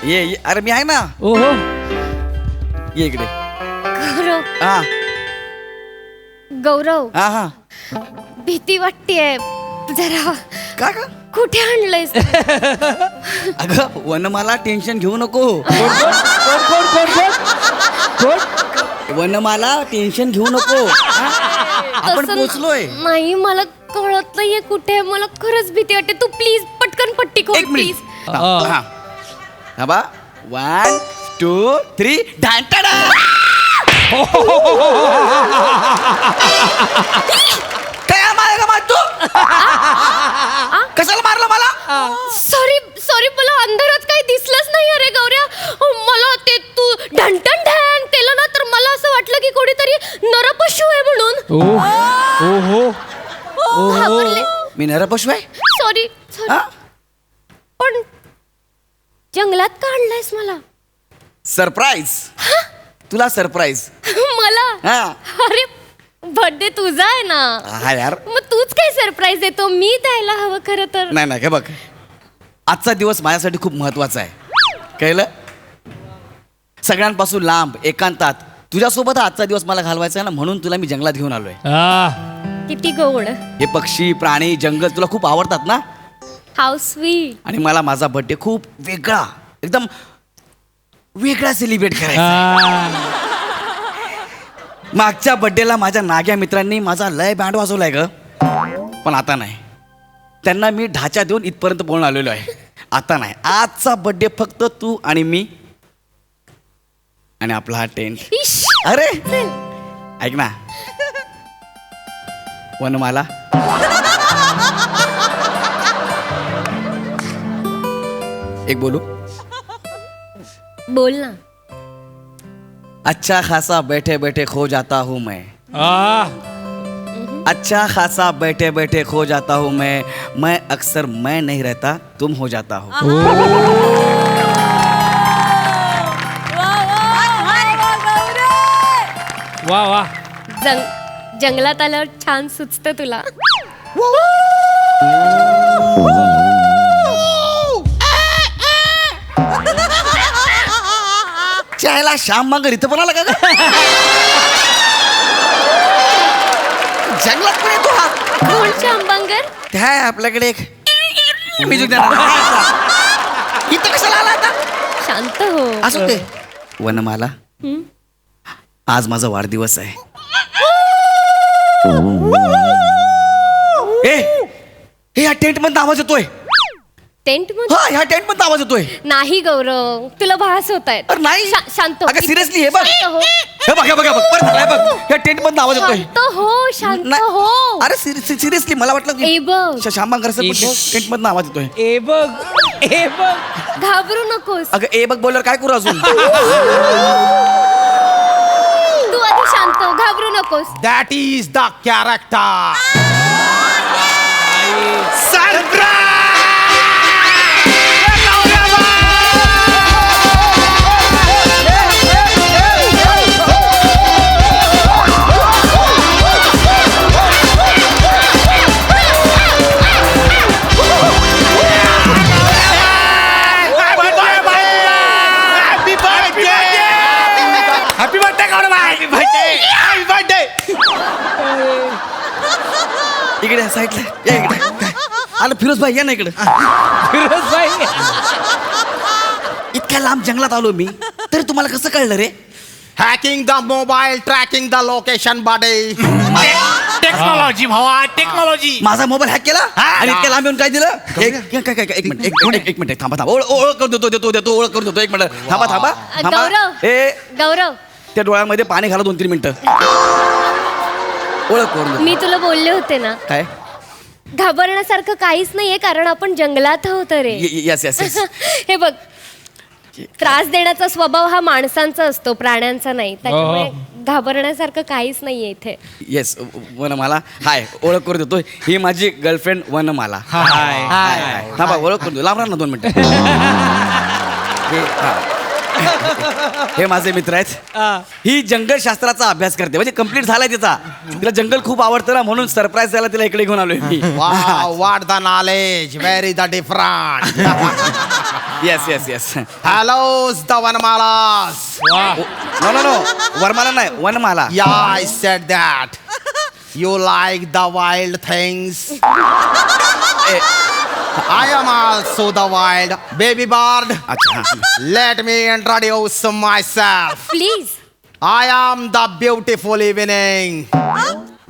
ये अरे मी आहे ना. ओहो. ये इकडे. गौरव हा गौरव हा हा. भीती वाटतेय जरा. का कुठे आणलंयस? अगं वनमाला टेन्शन घेऊ नको. वनमाला टेन्शन घेऊ नको. आपण तसं पोचलोय. नाही, मला कळत नाहीये कुठे. मला खरंच भीती वाटते. तू प्लीज पटकन पट्टी खोल एक मिनिट. प्लीज. हा बा 1 2 3 ढांटाडा. काय मारलं का तू? कशाला मारलं मला? सॉरी सॉरी, मला अंधारात काही दिसलंच नाही. अरे गौऱ्या, मला ते तू ढंटन ढॅन केलं ना, तर मला असं वाटलं की कोणीतरी नरपशु आहे म्हणून. घाबरले. मी नरपशु आहे. सॉरी हा? सॉरी. पण जंगलात का आणलंयस मला? सरप्राईज. तुला सरप्राईज. मला? हा. अरे बर्थडे तुझा आहे ना. हा यार. मग तूच काय सरप्राईज देतो? मी द्यायला हवं खरं तर. नाही हे बघ, आजचा दिवस माझ्यासाठी खूप महत्वाचा आहे. कळलं? सगळ्यांपासून लांब एकांतात तुझ्यासोबत आजचा दिवस मला घालवायचा आहे ना, म्हणून तुला मी जंगलात घेऊन आलोय. किती गोड. हे पक्षी प्राणी जंगल तुला खूप आवडतात ना. How sweet. आणि मला माझा बर्थडे खूप वेगळा, एकदम वेगळा सेलिब्रेट करायचा. मागच्या बर्थडेला माझ्या नाग्या मित्रांनी माझा लय बँड वाजवलाय ग, पण आता नाही. त्यांना मी ढाचा देऊन इथपर्यंत बोलून आलेलो आहे. आता नाही. आजचा बर्थडे फक्त तू आणि मी आणि आपला हा टेंट. इश. अरे चल. ऐक ना वनमाला, एक बोलू? बोल ना. अच्छा खासा बैठे बैठे खो जाता हूँ मैं. अच्छा खासा बैठे बैठे खो जाता हूँ मैं अक्सर मैं नहीं रहता तुम हो जाता हो. वा वा. जंगलात आल्यावर छान सुचतं तुला. चायला श्याम मांगर इथं पण आला का ग? जंगलात पण येतो हा. कोण शांबांगर? त्या आहे आपल्याकडे एक म्युझिक देणार. इथं कशाला आला आता? शांत हो. असू दे. वनमाला, आज माझा वाढदिवस आहे. ए ह्या टेंट मध्ये आवाज येतोय. टेंट मध्ये? हा ह्या टेंट मध्ये आवाज येतोय. नाही गौरव, तुला भास होत आहेत. अरे नाही. शांत हो. अगं सिरियसली हे बघ. शांत हो. हे बघ परत आलाय बघ. ह्या टेंट मध्ये आवाज येतोय. शांत हो, शांत नाही. हो. अरे सिरियसली मला वाटलं ए बघ. श्यामांगर टेंट मधनं आवाज येतोय. ए बघ. घाबरू नकोस. अगं ए बघ बोलल्यावर काय करू अजून? तू आधी शांत हो, घाबरू नकोस. That is the character. Happy birthday, Gaurav! Happy birthday! इकडे साईडला या इकडे. आलं फिरोज भाई या ना इकडे. फिरोज भाई. इतक्या लांब जंगलात आलो मी, तरी तुम्हाला कसं कळलं रे? Hacking the mobile, tracking the location, buddy. Technology भावा, टेक्नॉलॉजी. माझा मोबाईल हॅक केला आणि इतक्या लांब येऊन काय दिलं? एक मिनिट थांबा. ओळख करून देतो ओळख करून देतो. एक मिनिट थांबा. गौरव. ए गौरव, त्या डोळ्यामध्ये पाणी घाला 2-3 मिनिटं. ओळख करून देतो. मी तुला बोलले होते ना, काय? घाबरण्यासारखं काहीच नाहीये, कारण आपण जंगलात आहोत रे. यस हे बघ, त्रास देण्याचा स्वभाव हा माणसांचा असतो, प्राण्यांचा नाही. त्याच्यामुळे घाबरण्यासारखं काहीच नाहीये इथे. येस वनमाला. हाय, ओळख करून देतो. ही माझी गर्लफ्रेंड वनमाला. हाय. थांबा ओळख करून देतो. लांब राहा ना 2 मिनिटं. हे माझे मित्र आहेत. ही जंगल शास्त्राचा अभ्यास करते, म्हणजे कंप्लीट झालाय तिचा. तिला जंगल खूप आवडतं ना, म्हणून सरप्राईज द्यायला तिला इकडे घेऊन आलोय मी. Wow, what the knowledge. Where is the difference? Yes yes yes Hello, the Vanamalas. वा नो वरमाला नाही वनमाला. Yeah, I said that. You like the wild things. I am also the wild baby bird. अच्छा हा. Let me introduce myself. Please. I am the beautiful evening.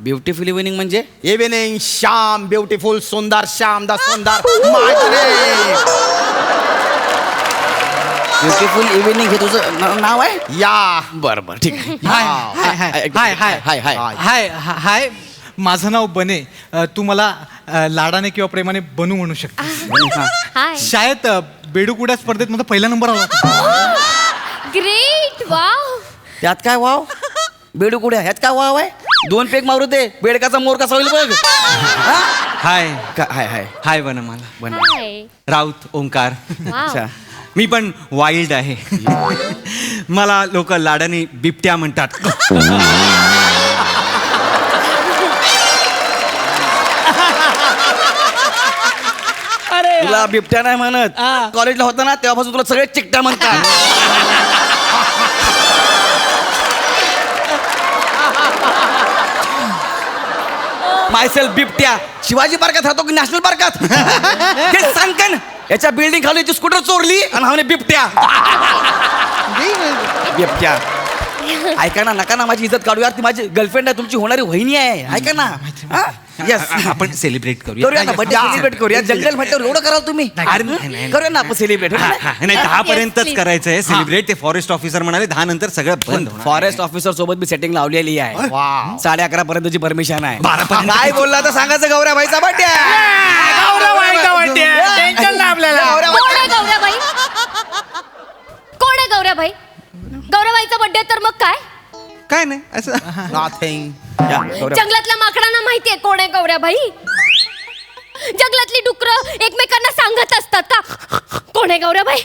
Beautiful evening म्हणजे Evening Sham, beautiful Sundar Sham, the Sundar. My name. Beautiful evening हे तुझं नाव आहे. Yeah. बरं बरं ठीक आहे. हाय हाय हाय हाय हाय हाय हाय हाय हाय माझं नाव बने तू मला लाडाने किंवा प्रेमाने बनू म्हणू शकते हाय. शाळेत बेडूकुड्या स्पर्धेत माझा पहिला नंबर आला होता. ग्रेट. वाव. त्यात काय वाव बेडू कुठे ह्यात काय वाव आहे. 2 पेग मारू दे बेडकाचा मोर कसा होईल बघ. हा? हाय हाय हाय हाय वनमाला बन हाय. राऊत ओंकार वाव. अच्छा मी पण वाईल्ड आहे मला लोक लाडाने बिबट्या म्हणतात. अरे तुला बिबट्या नाही म्हणत. हा. कॉलेजला होता ना तेव्हापासून तुला सगळे चिकट्या म्हणतात. मायसेल बिबट्या शिवाजी पार्कात राहतो की नॅशनल पार्कात. हे सांग का न? याच्या बिल्डिंग खाली स्कूटर चोरली आणि हा म्हणे बिबट्या. बिबट्या ऐका ना नका ना माझी इज्जत काढू यार. ती माझी गर्लफ्रेंड आहे तुमची होणारी वहिनी आहे. ऐका ना येस आपण सेलिब्रेट करूया करूया ना बर्थडे सेलिब्रेट करूया. जंगल म्हटल्यावर एवढं कराल तुम्ही. अरे नाही, नाही. करूया ना आपण सेलिब्रेट. नाही 10 Yes, पर्यंतच please. करायचंय सेलिब्रेट. ते फॉरेस्ट ऑफिसर म्हणाले 10 नंतर सगळं बंद होणार. फॉरेस्ट ऑफिसर सोबत मी सेटिंग लावलेली आहे. Wow. 11:30 पर्यंतची परमिशन आहे. 12 पर्यंत. काय बोलला तर सांगायचं गौऱ्या भाईचा बर्थडे. गौरवाईचा वाटते टेन्शन नाही आपल्याला. कोण आहे गौऱ्याबाई? कोण आहे गौऱ्याबाई? गौऱ्याबाईचा बर्थडे तर मग काय? काय नाही असं Nothing. जंगलातल्या माकडांना माहितीये कोण आहे गौऱ्याबाई? जंगलातली डुकरं एकमेकांना सांगत असतात का कोण आहे गौऱ्याबाई?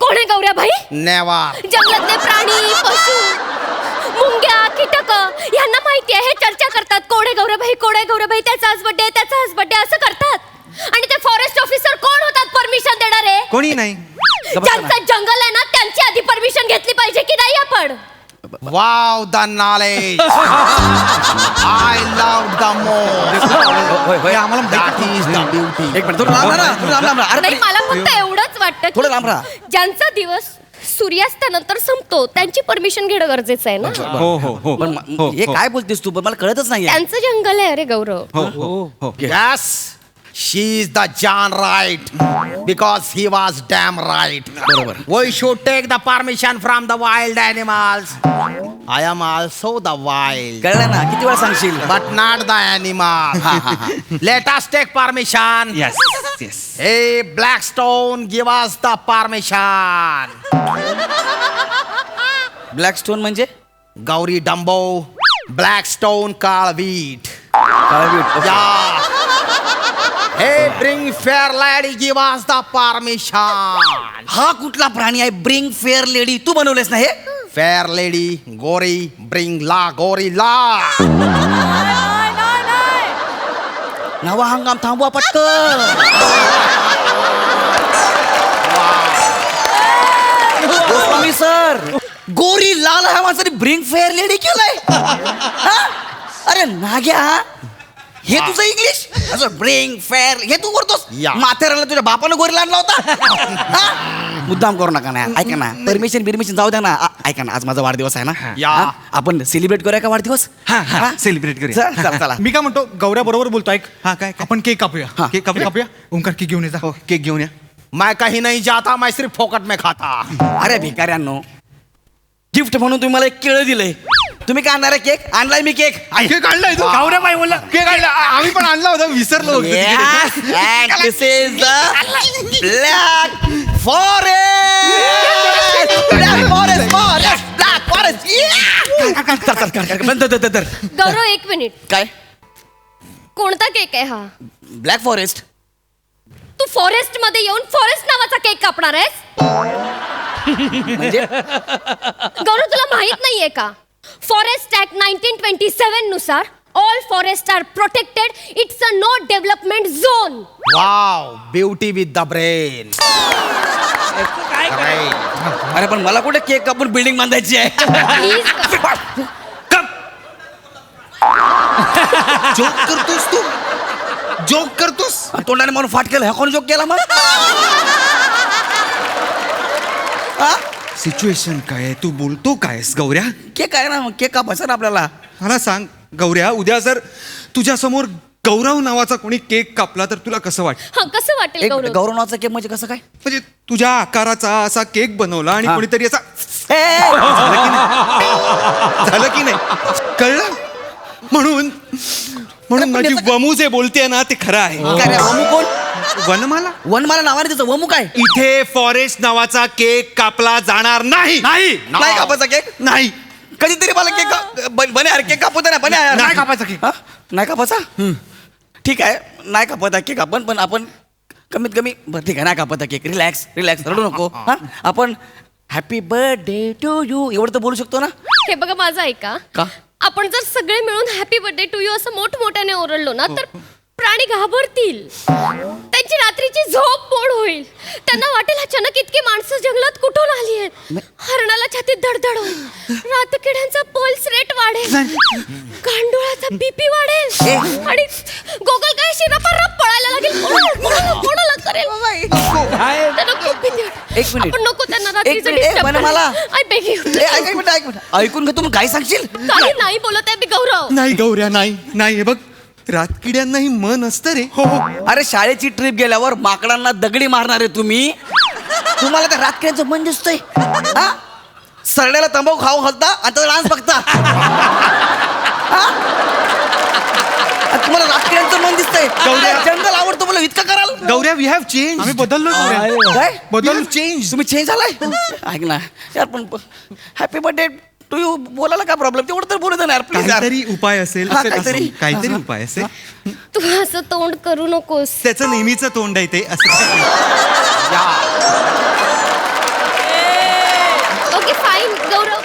कोण आहे गौऱ्याबाई? Never. जंगलातले प्राणी पशु मुंग्या कीटक यांना माहिती आहे. हे चर्चा करतात कोण आहे गौऱ्याबाई कोण आहे गौऱ्याबाई. त्याचा आज बर्थडे त्याचा आज बर्थडे असं करतात. आणि ते फॉरेस्ट ऑफिसर कोण होतात परमिशन देणारे? कोणी नाही. ज्यांचं जंगल आहे ना त्यांची आधी परमिशन घेतली पाहिजे की नाही आपण? Wow, the knowledge. I love the most. आम्हाला That is the beauty. एक मिनिट थोडं लांब राहा, थोडं लांब राहा. नाही अरे मला फक्त एवढंच वाटतं थोडं लांब की राहा. ज्यांचा दिवस सूर्यास्तानंतर संपतो त्यांची परमिशन घेणं गरजेचं आहे ना. हो हो हो पण हो, हे हो. काय बोलतेस तू पण मला कळतच नाही. त्यांचं जंगल आहे अरे गौरव. हो हो हो Yes, she is the John right because he was damn right. बरोबर. We should take the permission from the wild animals. I am also the wild, कळलं ना किती वेळा सांगशील. but not the animal. Let us take permission. Yes yes Hey, Blackstone, give us the permission. Black stone म्हणजे Gauri Dumbo, Blackstone Kalveet. काळवीट. Yeah. Hey, bring fair lady, give us the permission. हा कुठला प्राणी आहे bring fair lady तू बनवलेस ना हे. Fair lady, Gori, bring la, Gori la. नवा हंगाम थांबवा पटकन. गोस्वामी सर गोरी लाल ह्या माणसाने ब्रिंग फेअर लेडी केलंय. हा? अरे नाग्या हे तुझं इंग्लिश असं ब्रिंग फेअर हे तू करतोस. या. माथेरानला तुझ्या बापानं गोरी आणला होता. हा? मुद्दाम करू नका ना. ऐका ना परमिशन जाऊ द्या ना. ऐका ना आज माझा वाढदिवस आहे ना. या. हा? आपण सेलिब्रेट करूया का वाढदिवस. हा हा सेलिब्रेट करूया. चला चला मी काय म्हणतो गौऱ्या बरोबर बोलतो ऐक. हा, काय? आपण केक कापूया. हा. केक कापूया. कापूया ओंकार केक घेऊन ये जा. हो केक घेऊन या. मैं कहीं नहीं जाता, मैं सिर्फ फोकट में खाता. अरे भिकाऱ्यांनो गिफ्ट म्हणून तुम्ही मला एक केळं दिलंय. तुम्ही काय आणणार आहे केक. आणलाय मी केक. केक आणलाय तू. गौरवबाई बोलला केक आणला आम्ही पण आणला होता विसरलो होतो. Yes, and this is the Black Forest. Black Forest. Black Forest. Yeah. बंद दर. गौरव एक मिनिट. काय कोणता केक आहे हा? Black forest. तू फॉरेस्ट मध्ये येऊन फॉरेस्ट नावाचा केक कापणार आहेस? म्हणजे गौरव तुला माहित नाहीये का फॉरेस्ट ऍक्ट 1927 नुसार all forest are protected. It's a no development zone. Wow, beauty with the brain. अरे पण मला कुठे केक कापून बिल्डिंग बांधायची आहे. प्लीज जोक करतोस तू जोक करतोस. तोंडाने म्हणून फाट केलं, ह्या कोण जोक केला मग? हा? सिच्युएशन काय आहे, तू बोलतो कायस गौऱ्या? केक आहे ना, मग केक कापायचा ना आपल्याला. मला सांग गौऱ्या, उद्या जर तुझ्या समोर गौरव नावाचा कोणी केक कापला तर तुला कसं वाटतं? हा कसं वाटेल एक गौरव? गौरव नावाचा केक म्हणजे कसं काय? म्हणजे तुझ्या आकाराचा असा केक बनवला आणि हा. कोणीतरी असा ए, ए, झालं की नाही कळलं? म्हणून माझी वमू जे बोलते ना ते खरं आहे. काय रे, वमू कोण? वनमाला वनमाला नावाने त्याचं वमू काय? इथे फॉरेस्ट नावाचा केक कापला जाणार नाही. नाही कापायचा केक. नाही कधीतरी मला केक बने यार, केक कापू दे ना, बने यार. नाही कापायचा केक. हा? नाही कापायचा? ठीक आहे, नाही कापता केक आपण, पण आपण कमीत कमी बरं ठीक आहे, नाही कापता केक. रिलॅक्स रडू नको. हा, आपण हॅपी बर्थडे टू यू एवढं तर बोलू शकतो ना? हे बघा माझं ऐका. का? आपण जर सगळे मिळून हॅपी बर्थडे टू यू असं मोठमोठ्याने ओरडलो ना तर प्राणी घाबरतील. त्यांची रात्रीची झोप मोड होईल. त्यांना वाटेल अचानक इतकी माणसं जंगलात कुठून आली आहेत. हरणाला छातीत धडधड होईल. रातकिड्यांचा पल्स रेट वाढेल. गांडुळाचा बीपी वाढेल आणि गोगल काय शिरापारप पळायला लागेल. कोणाला करेल. त्यांना खूप भीती वाटेल. एक मिनिट. आपण नको त्यांना एक रात्रीचं मिनिट. disturb बने मला. करायला. I beg you. ए, ऐक एक मिनिट. ऐकून घे, तू काय सांगशील? काही नाही बोलत आहे मी गौरव. नाही गौऱ्या नाही नाही हे बघ रातकिड्यांनाही मन असतं रे. हो हो. अरे शाळेची ट्रिप गेल्यावर माकडांना दगडी मारणार आहे तुम्ही. तुम्हाला त्या रातकिड्यांचं मन दिसतंय? हा? सरड्याला तंबाखू खाऊ घालता आणि त्याचा डान्स बघता. हा? आणि तुम्हाला रातकिड्यांचं मन दिसतंय. जंगल आवडतो मला, इतकं कराल? गौऱ्या वी हॅव चेंज. आम्ही बदललो गौऱ्या. काय? बदल चेंज. तुम्ही चेंज झालाय? ऐक ना यार, पण हॅपी बर्थडे टू यू बोलायला काय प्रॉब्लेम? तेवढं तर बोलू दे ना यार, प्लीज यार. काहीतरी उपाय असेल. हा, काहीतरी. काहीतरी उपाय असेल. तू असं तोंड करू नकोस. त्याचं नेहमीचं तोंड आहे ते असं. ओके फाईन गौरव,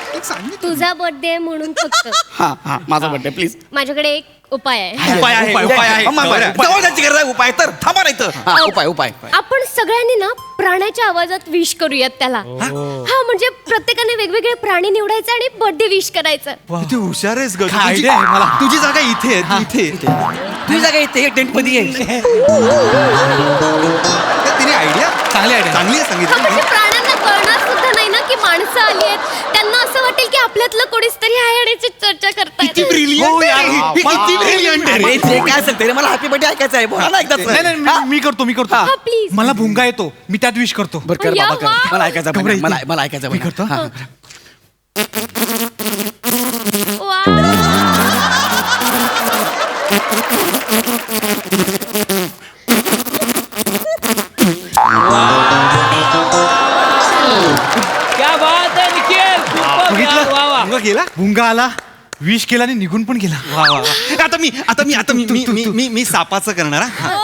तुझा बर्थडे म्हणून फक्त हा हा, माझा बर्थडे प्लीज. माझ्याकडे एक उपाय आहे. उपाय आहे, उपाय आहे. जवळ जायची गरज आहे. उपाय तर थांबा नाही तर. हा, उपाय आपण सगळ्यांनी ना प्राण्याच्या आवाजात विश करूयात त्याला. हा म्हणजे प्रत्येकाने वेगवेगळे प्राणी निवडायचे आणि बर्थडे विश करायचं. किती हुशार आहेस ग. काय idea आहे मला. तुझी जागा इथे आहे. तू इथे तुझी जागा इथे टेंट मध्ये आहे. तिने आयडिया चांगली idea. चांगली आहे हा सांगितलं. म्हणजे प्राण्यांना कळणार सुद्धा नाही ना की माणसं आली आहेत. त्यांना असं वाटेल की आपल्यातलं कोणीच तरी आहे आणि याची चर्चा करतायत. किती ब्रिलियंट आहे. ही किती ब्रिलियंट आहे. अरे जे काय असेल तरी मला हॅपी बर्थडे ऐकायचं आहे. बोला ना एकदाच. नाही नाही मी करतो हा, please. मला भुंगा येतो, मी त्यात विश करतो. बरं कर या, बाबा कर. वा. मला ऐकायचं आहे. घबरायचं. मला ऐकायचं आहे. मी करतो. हा. वा. क्या बात आहे निखिल. खूपच बघितलं? वा वा. भुंगा गेला. भुंगा आला, विश केला आणि निघून पण गेला. वा वा वा. आता मी सापाचं करणार हा.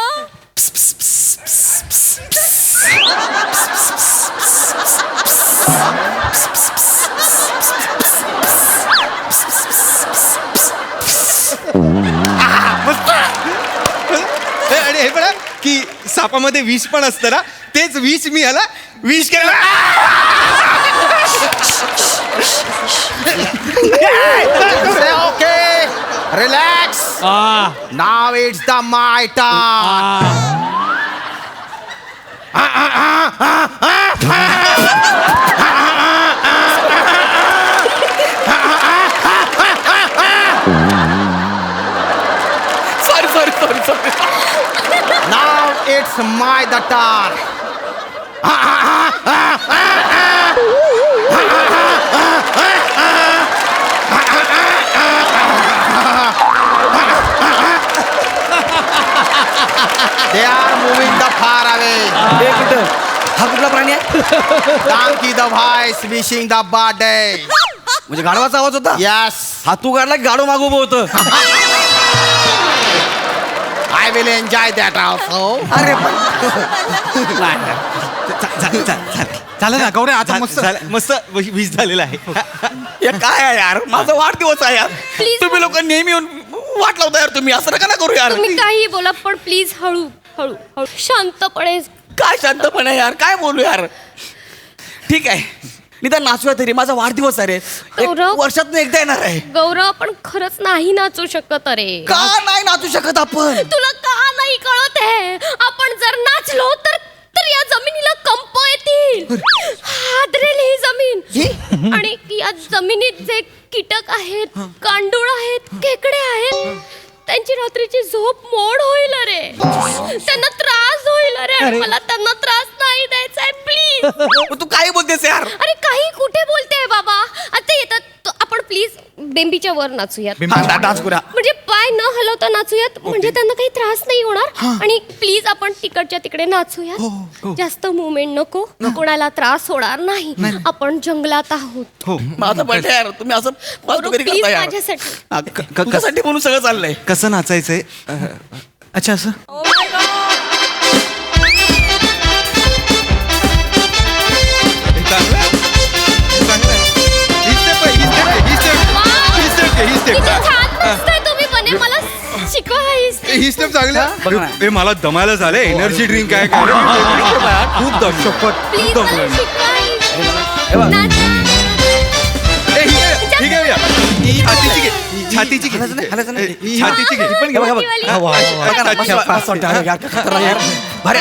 आणि हे बघा की सापामध्ये विष पण असतं ना, तेच विष मी ह्याला विष केलं. Okay relax. Now it's the my turn. Sorry. Now it's my the turn. They are moving the far away. कुठं हा कुठला प्राणी आहे? Donkey the voice wishing the birthday. म्हणजे गाढवाचा आवाज होता? Yes, हा तू काढला की गाडो मागू होतं? I will enjoy that also. अरे नाही. झालं ना गौऱ्या, आता मस्त. मस्त विष झालेला आहे. हे काय आहे यार, माझा वाढदिवस आहे यार. Please. तुम्ही लोक नेहमी येऊन वाट लावता यार. तुम्ही असं नका ना करू यार. तुम्ही काही बोला पण प्लीज हळू हळू हळू शांतपणे. काय शांतपणे यार, काय बोलू यार. ठीक आहे निदान नाचूया तरी, माझा वाढदिवस आहे रे, एक गौरव. वर्षातनं एकदा येणार आहे. गौरव आपण खरंच नाही नाचू शकत अरे. का नाही नाचू शकत आपण? तुला का नाही कळत आहे? आपण जर नाचलो तर तर या जमिनीला कंप येतील, हादरेल ही जमीन. आणि या जमिनीत जे कीटक आहेत, गांडूळ आहेत, खेकडे आहेत, त्यांची रात्रीची झोप मोड होईल अरे. त्यांना त्रास होईल अरे. आणि मला त्यांना त्रास नाही द्यायचा आहे प्लीज. तू काय बोलतेस यार? अरे काही कुठे बोलते बाबा. आता येतात आपण प्लीज बेंबीच्या वर नाचूयात. डान्स करूया. म्हणजे पाय न हलवता नाचूयात, म्हणजे त्यांना काही त्रास नाही होणार. आणि प्लीज आपण तिकडच्या तिकडे नाचूयात. जास्त मुवमेंट नको, कोणाला त्रास होणार नाही. आपण जंगलात आहोत. हो माझा बर्थडे यार, तुम्ही असं फालतूगिरी प्लीज करता यार. माझ्यासाठी. हा, तुझ्यासाठी म्हणून सगळं चाललंय. कसं नाचायचंय? अच्छा असं किती छान दिसतंय तुम्ही बने. मला शिकवा ही स्टेप चांगली. बघ ना. हे मला दमायला झालं. एनर्जी ड्रिंक काय काय खूप दमशपत प्लीज मला शिकवा ही. नाचा. ठीक आहे छातीची घे, छातीची घे, हलायचं नाही. छातीची घे. पण घे, बघा, बघा. ही वाली. बघा ना, मस्त वाटतं. यार, खतरनाक यार. भारी.